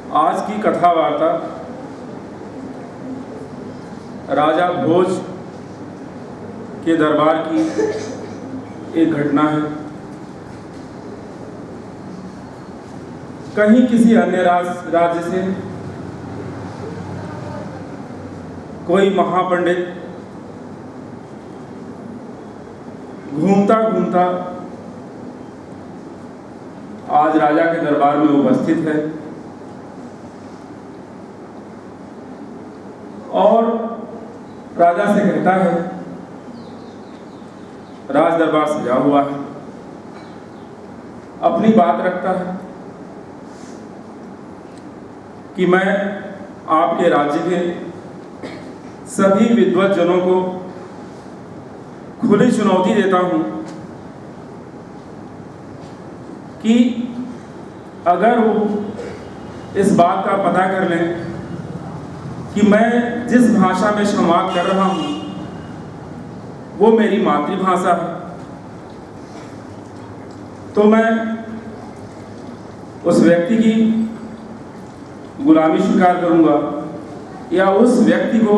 आज की कथा वार्ता राजा भोज के दरबार की एक घटना है। कहीं किसी अन्य राज्य से कोई महापंडित घूमता घूमता आज राजा के दरबार में उपस्थित है और राजा से कहता है, राज दरबार सजा हुआ है। अपनी बात रखता है कि मैं आपके राज्य के सभी विद्वत जनों को खुली चुनौती देता हूं कि अगर वो इस बात का पता कर लें कि मैं जिस भाषा में संवाद कर रहा हूं वो मेरी मातृभाषा है, तो मैं उस व्यक्ति की गुलामी स्वीकार करूंगा या उस व्यक्ति को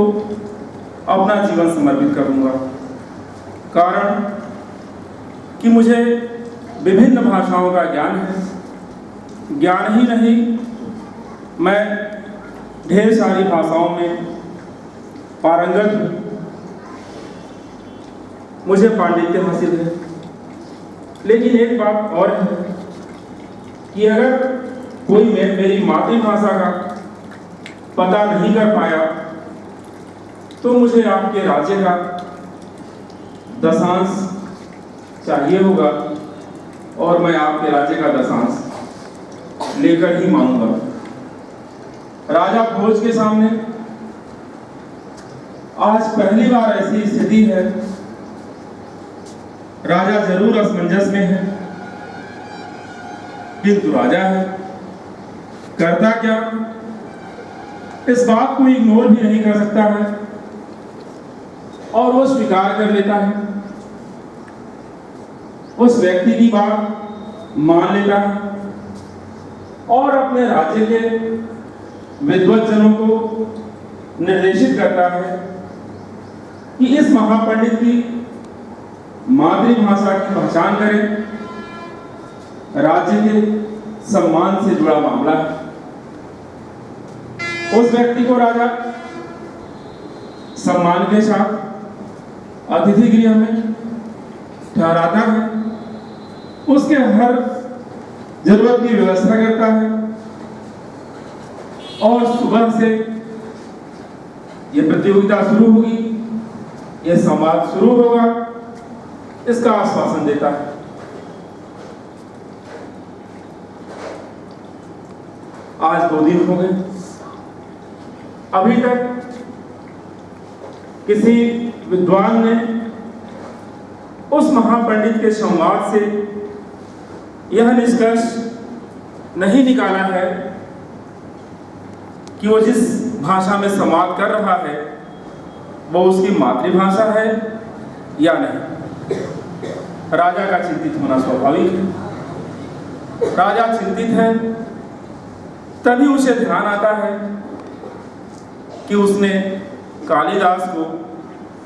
अपना जीवन समर्पित करूंगा। कारण कि मुझे विभिन्न भाषाओं का ज्ञान है। ज्ञान ही नहीं, मैं ढेर सारी भाषाओं में पारंगत हूँ, मुझे पांडित्य हासिल है। लेकिन एक बात और है कि अगर कोई मेरी मातृभाषा का पता नहीं कर पाया तो मुझे आपके राज्य का दशांश चाहिए होगा और मैं आपके राज्य का दशांश लेकर ही मांगूंगा। राजा भोज के सामने आज पहली बार ऐसी स्थिति है। राजा जरूर असमंजस में है, किंतु राजा है, करता क्या? इस बात को इग्नोर भी नहीं कर सकता है और वो स्वीकार कर लेता है, उस व्यक्ति की बात मान लेता है और अपने राज्य के विद्वत जनों को निर्देशित करता है कि इस महापंडित की मातृभाषा की पहचान करें। राज्य के सम्मान से जुड़ा मामला है। उस व्यक्ति को राजा सम्मान के साथ अतिथि गृह में ठहराता है, उसके हर जरूरत की व्यवस्था करता है और सुबह से यह प्रतियोगिता शुरू होगी, यह संवाद शुरू होगा, इसका आश्वासन देता है। आज 2 दिन हो गए, अभी तक किसी विद्वान ने उस महापंडित के संवाद से यह निष्कर्ष नहीं निकाला है कि वो जिस भाषा में संवाद कर रहा है वो उसकी मातृभाषा है या नहीं। राजा का चिंतित होना स्वाभाविक है। राजा चिंतित है, तभी उसे ध्यान आता है कि उसने कालिदास को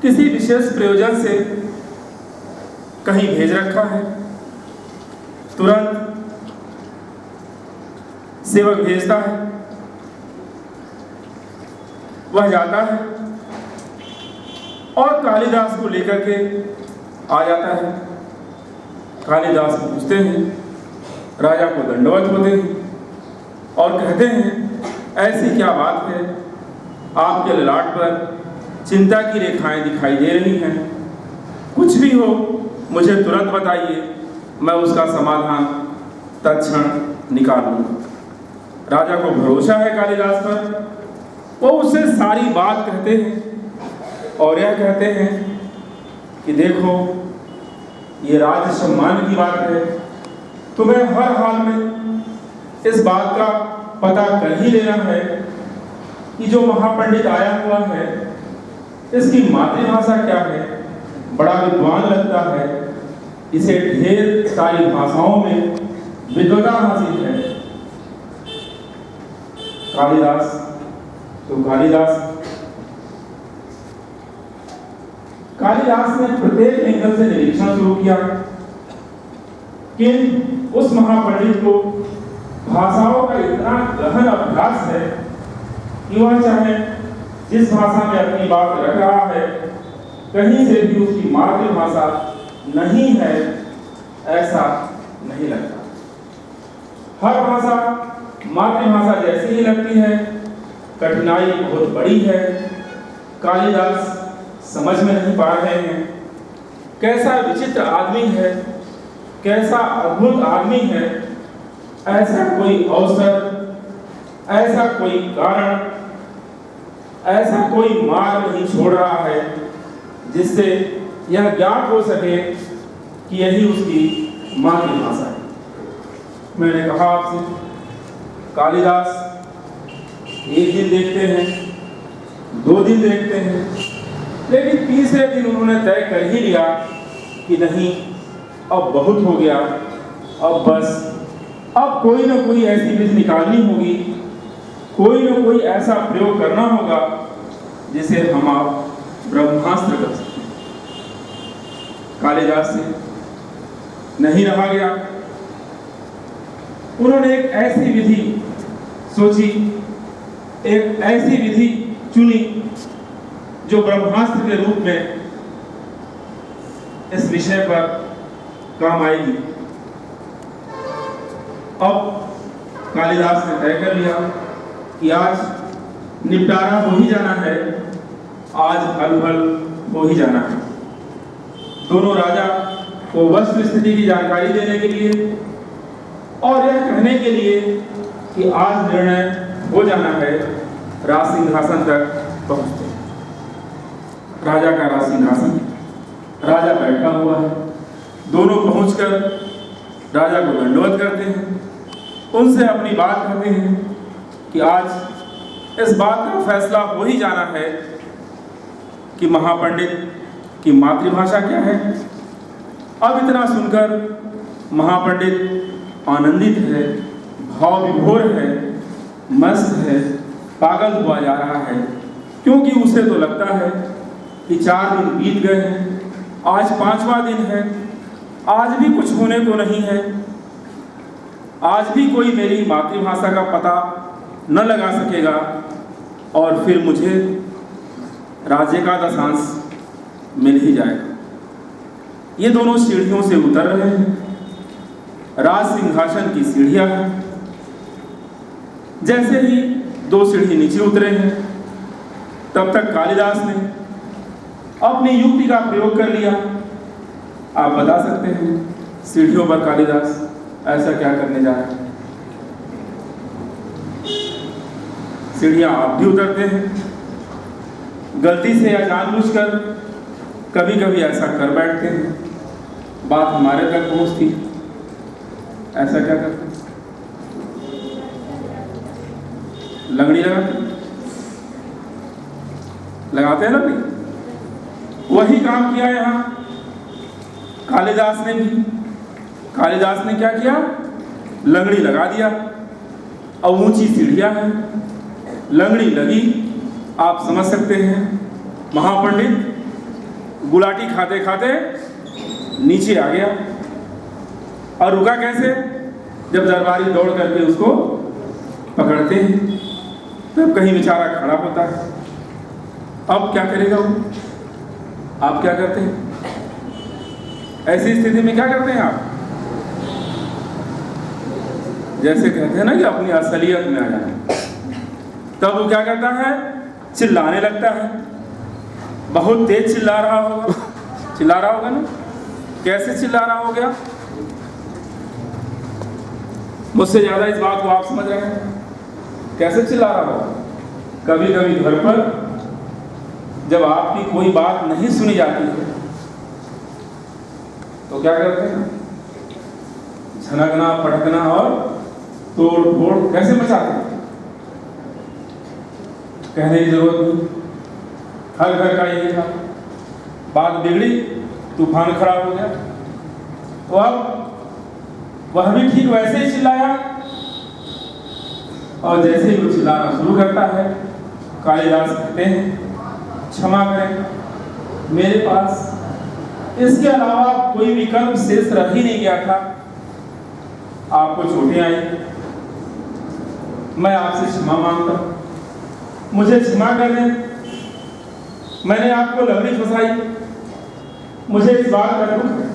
किसी विशेष प्रयोजन से कहीं भेज रखा है। तुरंत सेवक भेजता है, वह जाता है और कालिदास को लेकर के आ जाता है। कालिदास को पूछते हैं, राजा को दंडवत होते हैं और कहते हैं, ऐसी क्या बात है, आपके ललाट पर चिंता की रेखाएं दिखाई दे रही हैं। कुछ भी हो मुझे तुरंत बताइए, मैं उसका समाधान तत्क्षण निकालूंगा। राजा को भरोसा है कालिदास पर, वो उससे सारी बात कहते हैं और यह कहते हैं कि देखो, ये राज सम्मान की बात है, तुम्हें हर हाल में इस बात का पता कर ही लेना है कि जो महापंडित आया हुआ है इसकी मातृभाषा क्या है। बड़ा विद्वान लगता है, इसे ढेर सारी भाषाओं में विद्वता हासिल है। कालिदास तो कालिदास ने प्रत्येक एंगल से निरीक्षण शुरू किया कि उस महापंडित को भाषाओं का इतना गहन अभ्यास है कि वह चाहे जिस भाषा में अपनी बात रख रहा है कहीं से भी उसकी मातृभाषा नहीं है ऐसा नहीं लगता। हर भाषा मातृभाषा जैसी ही लगती है। कठिनाई बहुत बड़ी है। कालिदास समझ में नहीं पा रहे हैं कैसा विचित्र आदमी है, कैसा अद्भुत आदमी है। ऐसा कोई अवसर, ऐसा कोई कारण, ऐसा कोई मार्ग नहीं छोड़ रहा है जिससे यह ज्ञात हो सके कि यही उसकी मातृभाषा है। मैंने कहा आपसे कालिदास एक दिन देखते हैं, 2 दिन देखते हैं, लेकिन तीसरे दिन उन्होंने तय कर ही लिया कि नहीं, अब बहुत हो गया, अब बस, अब कोई ना कोई ऐसी विधि निकालनी होगी, कोई ना कोई ऐसा प्रयोग करना होगा जिसे हम आप ब्रह्मास्त्र कर सकते। कालिदास से नहीं रहा गया। उन्होंने एक ऐसी विधि सोची, एक ऐसी विधि चुनी जो ब्रह्मास्त्र के रूप में इस विषय पर काम आएगी। अब कालिदास ने तय कर लिया कि आज निपटारा हो ही जाना है, आज हल हो ही जाना है। दोनों राजा को वस्तु स्थिति की जानकारी देने के लिए और यह कहने के लिए कि आज निर्णय हो जाना है, राज सिंहासन तक पहुंचते। राजा का राज सिंहासन, राजा बैठा हुआ है। दोनों पहुंचकर राजा को दंडवत करते हैं, उनसे अपनी बात कहते हैं कि आज इस बात का फैसला हो ही जाना है कि महापंडित की मातृभाषा क्या है। अब इतना सुनकर महापंडित आनंदित है, भाव विभोर है, मस्त है, पागल हुआ जा रहा है, क्योंकि उसे तो लगता है कि 4 दिन बीत गए हैं, आज 5वां दिन है, आज भी कुछ होने को नहीं है, आज भी कोई मेरी मातृभाषा का पता न लगा सकेगा और फिर मुझे राज्य का दशांश मिल ही जाएगा। ये दोनों सीढ़ियों से उतर रहे हैं। राज सिंहासन की सीढ़ियां हैं। जैसे ही 2 सीढ़ी नीचे उतरे हैं, तब तक कालिदास ने अपनी युक्ति का प्रयोग कर लिया। आप बता सकते हैं सीढ़ियों पर कालिदास ऐसा क्या करने जा रहा है? सीढ़ियां आप भी उतरते हैं, गलती से या जानबूझकर कभी कभी ऐसा कर बैठते हैं, बात हमारे तक पहुंचती। ऐसा क्या करते हैं? लंगड़ी लगाते हैं लंगड़ी। वही काम किया यहाँ कालिदास ने भी। कालिदास ने क्या किया? लंगड़ी लगा दिया। अब ऊंची सीढ़ियां हैं, लंगड़ी लगी, आप समझ सकते हैं महापंडित गुलाटी खाते खाते नीचे आ गया। और रुका कैसे? जब दरबारी दौड़ करके उसको पकड़ते हैं, तब कहीं बेचारा खड़ा होता है। अब क्या करेगा वो? आप क्या करते हैं ऐसी स्थिति में? क्या करते हैं आप? जैसे कहते हैं ना कि अपनी असलियत में आ जाना। तब वो क्या करता है? चिल्लाने लगता है। बहुत तेज चिल्ला रहा होगा ना? कैसे चिल्ला रहा हो गया? मुझसे ज्यादा इस बात को आप समझ रहे हैं। कैसे चिल्ला रहा होगा? कभी कभी घर पर जब आपकी कोई बात नहीं सुनी जाती है तो क्या करते हैं? झनकना, पटकना और तोड़ फोड़ कैसे मचाते हैं? कहने की जरूरत नहीं, हर घर का यही था। बात बिगड़ी, तूफान खड़ा हो गया। तो अब वह भी ठीक वैसे ही चिल्लाया और जैसे ही वो चिल्लाना शुरू करता है, कालिदास कहते हैं, क्षमा करें, मेरे पास इसके अलावा कोई विकल्प शेष रह ही नहीं गया था। आपको चोटें आई, मैं आपसे क्षमा मांगता हूं, मुझे क्षमा कर दें। मैंने आपको लवरी फंसाई, मुझे इस बात का दुख है,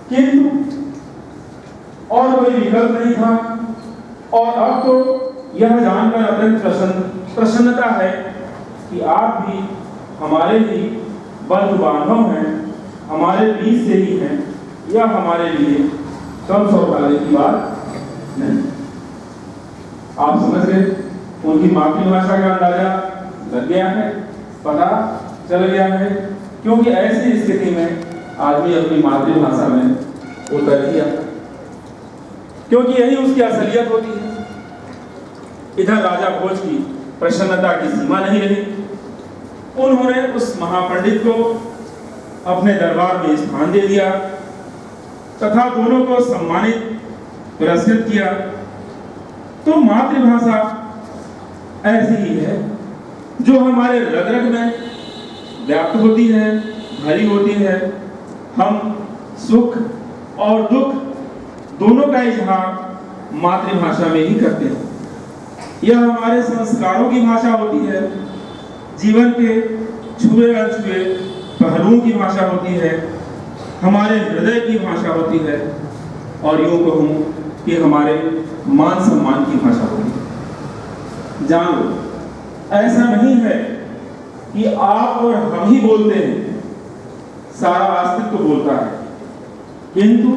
किंतु और कोई विकल्प नहीं था। और अब तो यह जानकर अत्यंत प्रसन्नता है कि आप भी हमारे ही बंधु बांधव हैं, हमारे बीच से ही हैं। यह हमारे लिए कम सौभाग्य की बात नहीं। आप समझ गए, उनकी मातृभाषा का अंदाजा लग गया है, पता चल गया है, क्योंकि ऐसी स्थिति में आदमी अपनी मातृभाषा में उतर ही आता, क्योंकि यही उसकी असलियत होती है। इधर राजा भोज की प्रसन्नता की सीमा नहीं रही। उन्होंने उस महापंडित को अपने दरबार में स्थान दे दिया तथा दोनों को सम्मानित पुरस्कृत किया। तो मातृभाषा ऐसी ही है जो हमारे रग रग में व्याप्त होती है, भरी होती है। हम सुख और दुख दोनों का इजहार मातृभाषा में ही करते हैं। यह हमारे संस्कारों की भाषा होती है, जीवन के छुए अछुए पहलुओं की भाषा होती है, हमारे हृदय की भाषा होती है, और यूं कहूं कि हमारे मान सम्मान की भाषा होती है। जान लो, ऐसा नहीं है कि आप और हम ही बोलते हैं, सारा अस्तित्व बोलता है, किंतु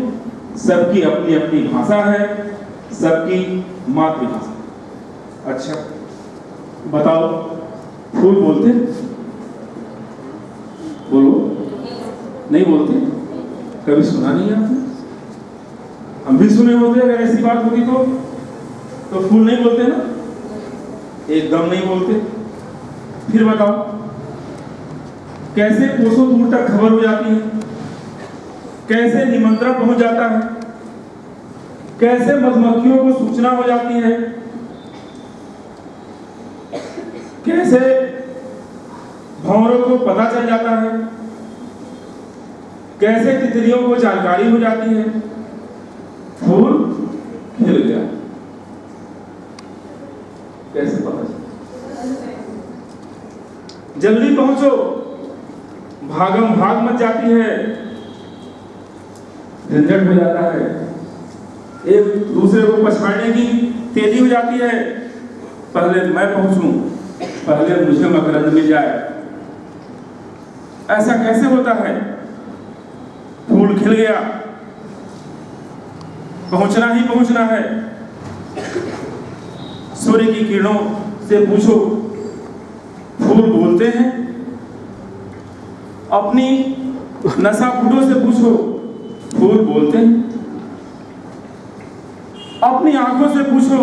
सबकी अपनी अपनी भाषा है, सबकी मातृभाषा। अच्छा बताओ, फूल बोलते? बोलो, नहीं बोलते? कभी सुना नहीं आपने? हम भी सुने होते, अगर ऐसी बात होती तो फूल नहीं बोलते ना, एकदम नहीं बोलते। फिर बताओ, कैसे कोसों दूर तक खबर हो जाती है, कैसे निमंत्रण पहुंच जाता है, कैसे मधुमक्खियों को सूचना हो जाती है, कैसे भंवरों को पता चल जाता है, कैसे तितलियों को जानकारी हो जाती है, फूल खिल गया, कैसे पता चला? जल्दी पहुंचो, भागम भाग मच जाती है, झंझट हो जाता है, एक दूसरे को पछाड़ने की तेजी हो जाती है। पहले मैं पहुंचूं, पहले मुझे मकरंद मिल जाए। ऐसा कैसे होता है? फूल खिल गया, पहुंचना ही पहुंचना है। सूर्य की किरणों से पूछो, फूल बोलते हैं? अपनी नसाफुटों से पूछो, फूल बोलते हैं? अपनी आंखों से पूछो,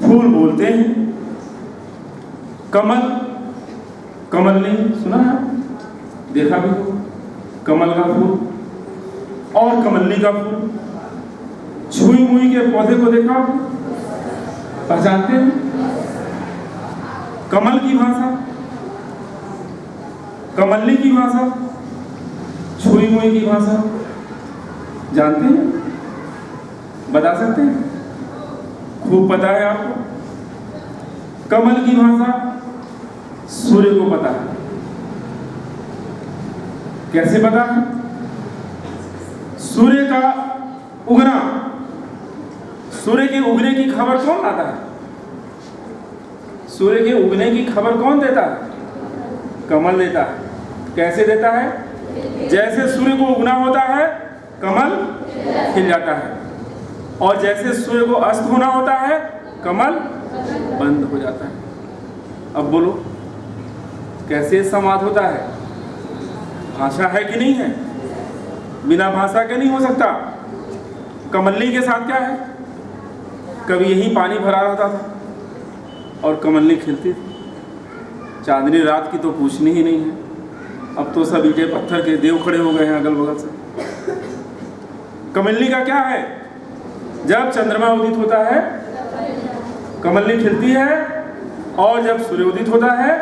फूल बोलते हैं? कमल, कमल नहीं सुना है? देखा भी हो, कमल का फूल और कमलनी का फूल, छुई मुई के पौधे को देखा, पहचानते हैं? कमल की भाषा, कमलनी की भाषा, छुई मुई की भाषा जानते हैं? बता सकते हैं? खूब पता है आपको। कमल की भाषा सूर्य को पता है। कैसे पता है? सूर्य का उगना, सूर्य के उगने की खबर कौन लाता है? सूर्य के उगने की खबर कौन देता है? कमल देता है। कैसे देता है? जैसे सूर्य को उगना होता है, कमल खिल जाता है, और जैसे सूर्य को अस्त होना होता है, कमल बंद हो जाता है। अब बोलो, कैसे संवाद होता है? भाषा है कि नहीं है? बिना भाषा के नहीं हो सकता। कमलनी के साथ क्या है? कभी यही पानी भरा रहता था और कमलनी खिलती थी। चांदनी रात की तो पूछनी ही नहीं है। अब तो सब ईंटे पत्थर के देव खड़े हो गए हैं अगल बगल से। कमलनी का क्या है? जब चंद्रमा उदित होता है कमलनी खिलती है और जब सूर्योदित होता है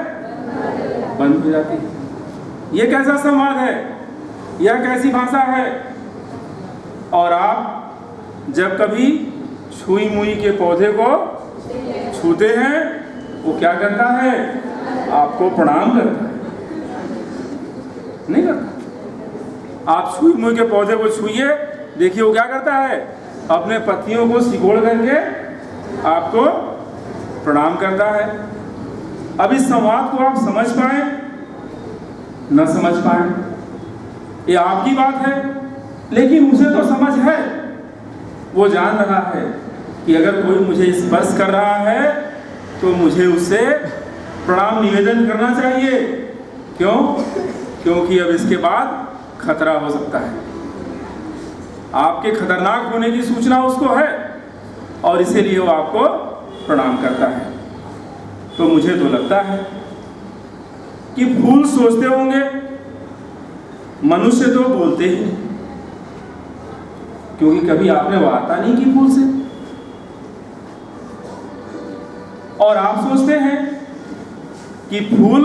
बंद हो जाती है। ये कैसा संवाद है, यह कैसी भाषा है। और आप जब कभी छुई मुई के पौधे को छूते हैं, वो क्या करता है, आपको प्रणाम करता है, नहीं करता। आप छुई मुई के पौधे को छुइए, देखिए वो क्या करता है, अपने पत्तियों को सिकोड़ करके आपको प्रणाम करता है। अब इस संवाद को आप समझ पाए न समझ पाए, ये आपकी बात है, लेकिन उसे तो समझ है। वो जान रहा है कि अगर कोई मुझे स्पर्श कर रहा है तो मुझे उससे प्रणाम निवेदन करना चाहिए। क्यों? क्योंकि अब इसके बाद खतरा हो सकता है, आपके खतरनाक होने की सूचना उसको है और इसीलिए वो आपको प्रणाम करता है। तो मुझे तो लगता है कि फूल सोचते होंगे, मनुष्य तो बोलते ही नहीं, क्योंकि कभी आपने वार्ता नहीं की फूल से। और आप सोचते हैं कि फूल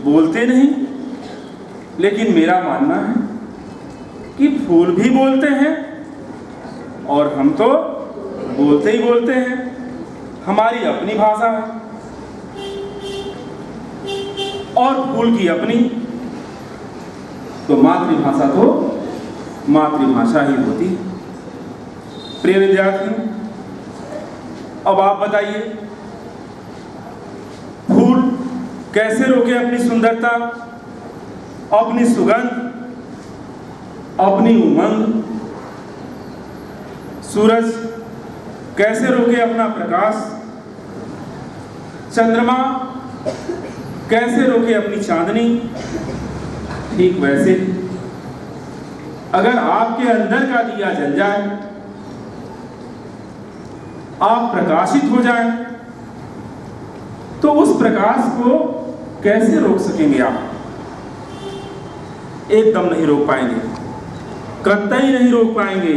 बोलते नहीं, लेकिन मेरा मानना है कि फूल भी बोलते हैं और हम तो बोलते ही बोलते हैं। हमारी अपनी भाषा है और फूल की अपनी। तो मातृभाषा तो मातृभाषा ही होती है। प्रिय विद्यार्थी, अब आप बताइए, फूल कैसे रोके अपनी सुंदरता, अपनी सुगंध, अपनी उमंग? सूरज कैसे रोके अपना प्रकाश? चंद्रमा कैसे रोके अपनी चांदनी? ठीक वैसे अगर आपके अंदर का दिया जल जाए, आप प्रकाशित हो जाए, तो उस प्रकाश को कैसे रोक सकेंगे आप? एकदम नहीं रोक पाएंगे, कतई नहीं रोक पाएंगे।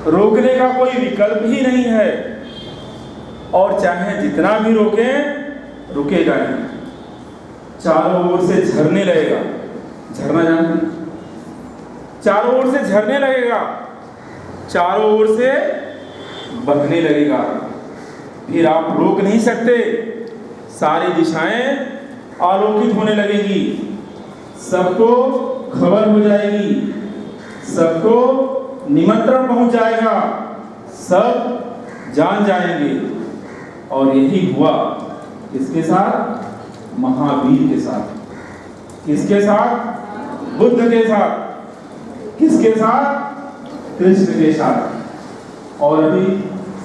रोकने का कोई विकल्प ही नहीं है, और चाहे जितना भी रोकें, रुकेगा नहीं, चारों ओर से झरने लगेगा। झरना जानते हैं? चारों ओर से झरने लगेगा, चारों ओर से बहने लगेगा, फिर आप रोक नहीं सकते। सारी दिशाएं आलोकित होने लगेगी, सबको खबर हो जाएगी, सबको निमंत्रण पहुंच जाएगा, सब जान जाएंगे। और यही हुआ किसके साथ? महावीर के साथ। किसके साथ? बुद्ध के साथ। किसके साथ? कृष्ण के साथ। और अभी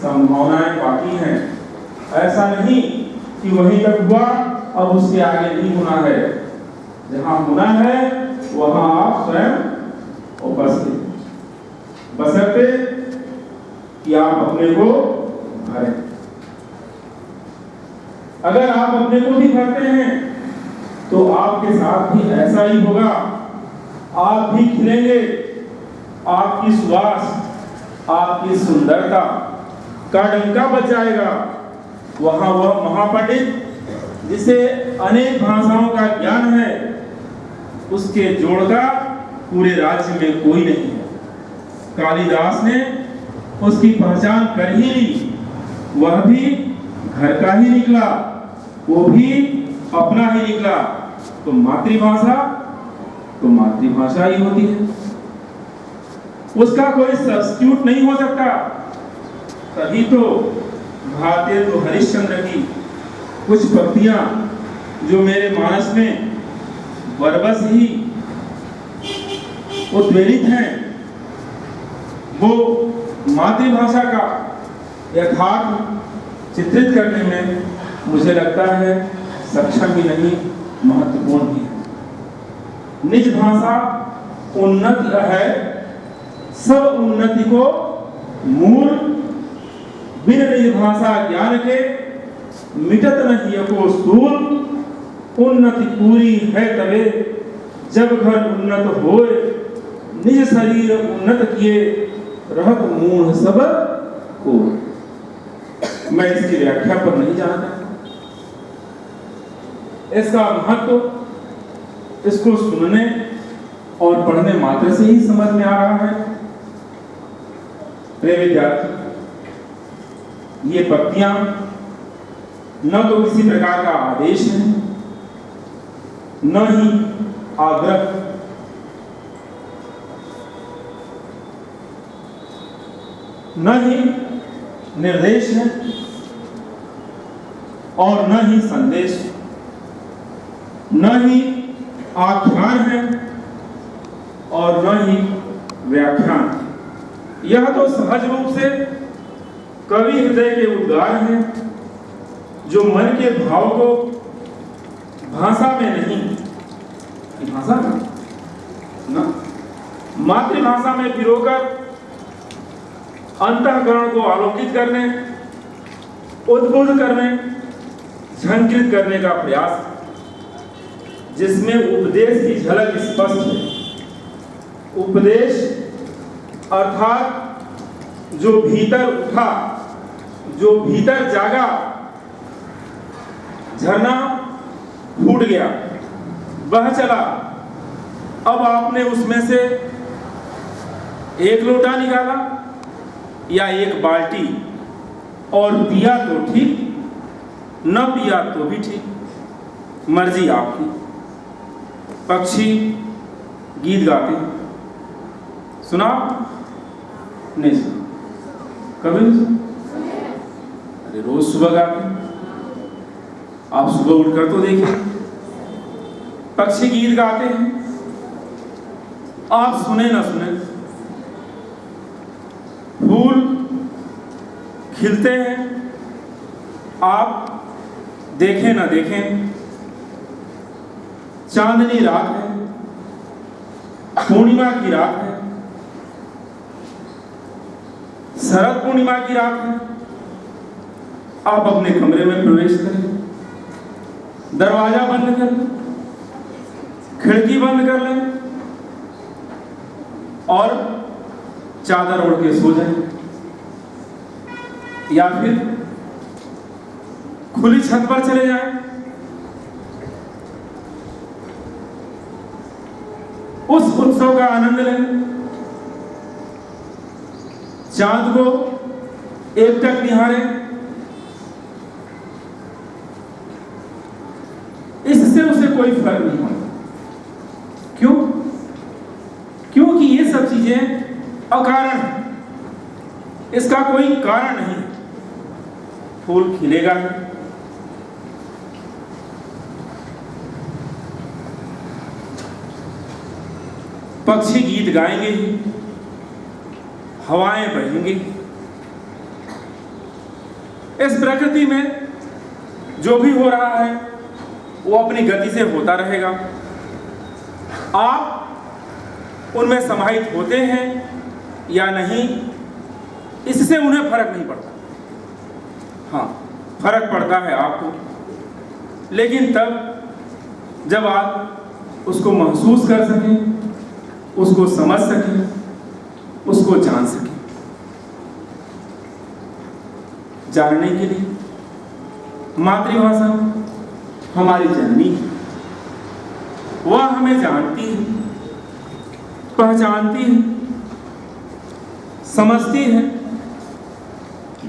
संभावनाएं बाकी हैं। ऐसा नहीं कि वहीं तक हुआ, अब उसके आगे नहीं होना है। जहां होना है वहां आप स्वयं उपस्थित, बशर्ते कि आप अपने को भरें। अगर आप अपने को भी भरते हैं तो आपके साथ भी ऐसा ही होगा, आप भी खिलेंगे। आपकी सुवास, आपकी सुंदरता का डंका बज जाएगा। वहां वह महापंडित जिसे अनेक भाषाओं का ज्ञान है, उसके जोड़ का पूरे राज्य में कोई नहीं है। कालिदास ने उसकी पहचान कर ही ली, वह भी घर का ही निकला, वो भी अपना ही निकला। तो मातृभाषा तो मातृभाषा ही होती है, उसका कोई सब्स्टिट्यूट नहीं हो सकता। तभी तो भारतीय तो हरिश्चंद्र की कुछ पंक्तियां जो मेरे मानस में बरबस ही उद्वेलित हैं, वो मातृभाषा का यथार्थ चित्रित करने में मुझे लगता है सक्षम ही नहीं, महत्वपूर्ण भी है। निज भाषा उन्नति है, सब उन्नति को मूल। बिन निज भाषा ज्ञान के मिटत नहीं को सूल। उन्नति पूरी है तबे जब घर उन्नत होए, निज शरीर उन्नत किए रहत मूढ़ सब को। मैं इसकी व्याख्या पर नहीं जाना चाहता। इसका महत्व इसको सुनने और पढ़ने मात्र से ही समझ में आ रहा है। प्रिय विद्यार्थी, ये पंक्तियां न तो किसी प्रकार का आदेश है, न ही आग्रह, न ही निर्देश है और न ही संदेश, न ही आख्यान है और न ही व्याख्यान। यह तो सहज रूप से कवि हृदय के उद्गार हैं, जो मन के भाव को भाषा में नहीं, भाषा ना मातृभाषा में पिरोकर अंतःकरण को आलोकित करने, उद्बुद्ध करने, झंकृत करने का प्रयास, जिसमें उपदेश की झलक स्पष्ट है। उपदेश अर्थात जो भीतर उठा, जो भीतर जागा, झरना फूट गया, बह चला, अब आपने उसमें से एक लोटा निकाला या एक बाल्टी, और पिया तो ठीक, न पिया तो भी ठीक, मर्जी आपकी। पक्षी गीत गाते, सुना नहीं सुना? कभी नहीं सुना? अरे रोज सुबह गाते, आप सुबह उठकर तो देखिए, पक्षी गीत गाते हैं, आप सुने ना सुने। फूल खिलते हैं, आप देखें ना देखें। चांदनी रात है, पूर्णिमा की रात है, शरद पूर्णिमा की रात है। आप अपने कमरे में प्रवेश करें, दरवाजा बंद कर लें, खिड़की बंद कर लें और चादर ओढ़ के सो जाएं, या फिर खुली छत पर चले जाएं। उस उत्सव का आनंद लें, चांद को एकटक निहारें। इससे उसे कोई फर्क नहीं पड़ता। क्यों? क्योंकि ये सब चीजें अकारण है, इसका कोई कारण नहीं। फूल खिलेगा ही, पक्षी गीत गाएंगे ही, हवाएं बहेंगी। इस प्रकृति में जो भी हो रहा है वो अपनी गति से होता रहेगा। आप उनमें समाहित होते हैं या नहीं, इससे उन्हें फर्क नहीं पड़ता। हाँ, फर्क पड़ता है आपको, लेकिन तब जब आप उसको महसूस कर सकें, उसको समझ सकें, उसको जान सकें। जानने के लिए मातृभाषा हमारी जननी है, वह हमें जानती है, पहचानती है, समझती है,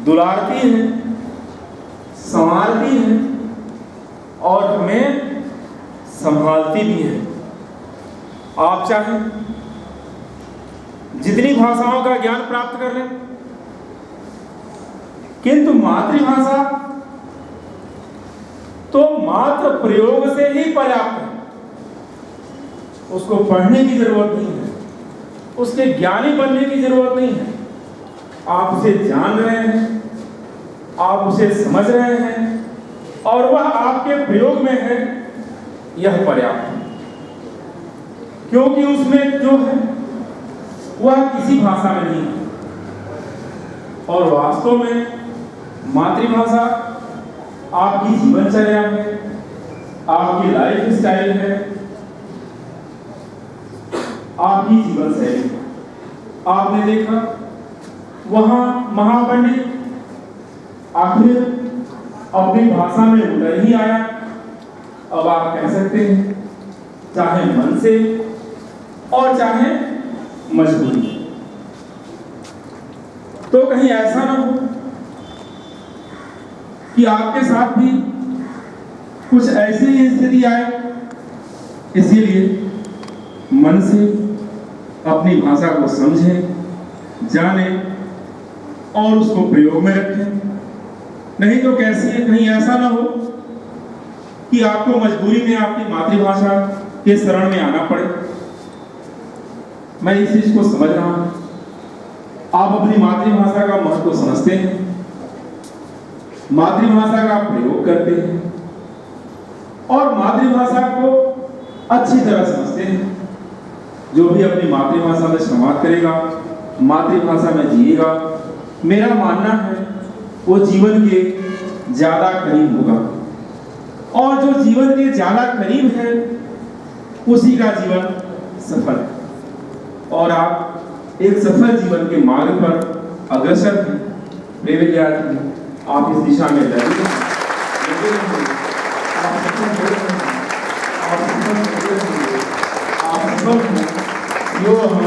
दुलारती है, संवारती है और हमें संभालती भी है। आप चाहें जितनी भाषाओं का ज्ञान प्राप्त कर लें, किंतु मातृभाषा तो मात्र प्रयोग से ही पर्याप्त है। उसको पढ़ने की जरूरत नहीं है, उसके ज्ञानी बनने की जरूरत नहीं है। आप उसे जान रहे हैं, आप उसे समझ रहे हैं और वह आपके प्रयोग में है, यह पर्याप्त है। क्योंकि उसमें जो है वह किसी भाषा में नहीं है। और वास्तव में मातृभाषा आपकी जीवनचर्या है, आपकी लाइफ स्टाइल है, आपकी जीवन शैली है। आपने देखा वहां महापंडित आखिर अपनी भाषा में उतर ही आया। अब आप कह सकते हैं, चाहे मन से और चाहे मजबूरी। तो कहीं ऐसा ना हो कि आपके साथ भी कुछ ऐसी ही स्थिति आए। इसीलिए मन से अपनी भाषा को समझें, जानें और उसको प्रयोग में रखें। नहीं तो कैसे कहीं ऐसा ना हो कि आपको मजबूरी में आपकी मातृभाषा के शरण में आना पड़े। मैं इस चीज को समझ रहा हूं। आप अपनी मातृभाषा का महत्व समझते हैं, मातृभाषा का प्रयोग करते हैं और मातृभाषा को अच्छी तरह समझते हैं। जो भी अपनी मातृभाषा में संवाद करेगा, मातृभाषा में जिएगा, मेरा मानना है वो जीवन के ज्यादा करीब होगा। और जो जीवन के ज्यादा करीब है उसी का जीवन सफल है और आप एक सफल जीवन के मार्ग पर अग्रसर हैं। प्रिय विद्यार्थी, आप इस दिशा में लगे हैं, आप सफल हैं, जो हम